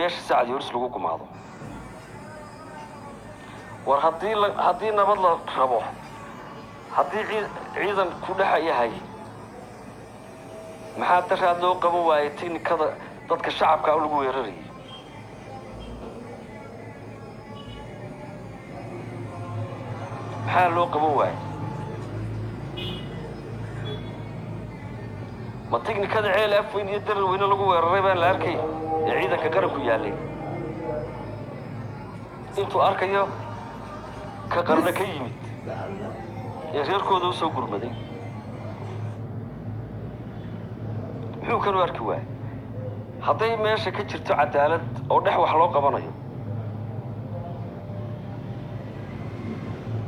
beesha sacad yoris lagu gumaado war haddii nabad la rabo haddii ciidan ku dhaxa yahay maxaa daraad loo qaban waayay tiknikada dadka shacabka lagu weerarayay maxaa loo qaban waayay ma tiknikada ceel afweyn iyo darar weyne lagu weeraray baan la arkay ee ciidanka qaranku yaalay intuu arkayo ka qarna ka yimid ee reerkooda u soo gurmaday muxuu kanu arki waayay hadday meesha ka jirto cadaalad oo dhex wax loo qabanayo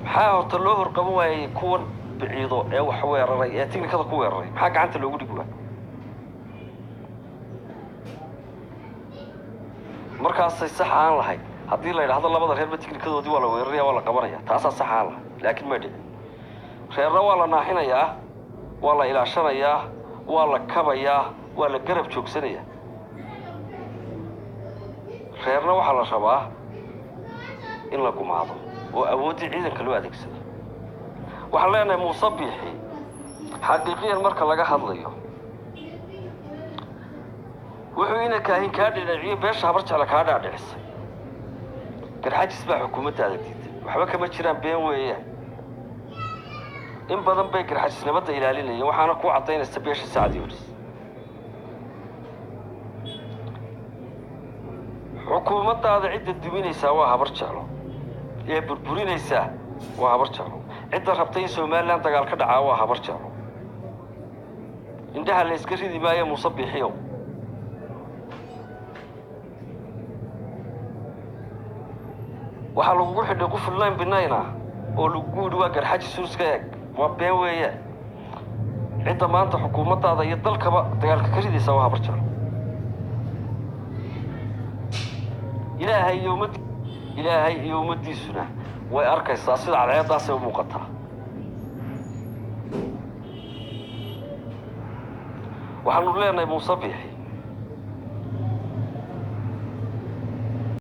maxaa horta loo horqaban waayay kuwan biciido ee wax weeraray ee tiknikada ku weeraray maxaa gacanta loogu dhigi waayay markaasay sax aan lahayd haddii la yidhaahdo labada reerba tiknikadoodii waa la weeraraya waa la qabanaya taasaa sax aan lahayd laakiin ma dhicin reerna waa la naaxinayaa waa la ilaashanayaa waa la kabayaa waa la garab joogsanayaa reerna waxaa la rabaa in la gumaado oo awooddii ciidanka loo adeegsado waxaan leenahay muuse biixi xaqiiqiyan marka laga hadlayo wuxuu ina kaahin kaa dhinaciyo beesha habar jecla kaa dhaadhicisay garxajis baa xukuumaddaada diiday waxba kama jiraan been weeyaan in badan bay garxajis nabadda ilaalinayeen waxaana ku caddaynaysa beesha sacad yoris xukuumaddaada cidda duminaysaa waa habar jeclo ee burburinaysaa waa habar jeclo cidda rabtay in somalilan dagaal ka dhacaa waa habar jeclo indhaha la iska ridi maayo muuse biixiyow waxaa lagugu xidhay quful line binayna oo lagu yidhi waa garxajis suuska eeg waa been weeyaan cidda maanta xukuumaddaada iyo dalkaba dagaalka ka ridaysaa waa habar jeclo ilaahay iyo ummaddiisuna way arkaysaa sida cadceeddaasay u muuqataa waxaanu leenahay muuse biixi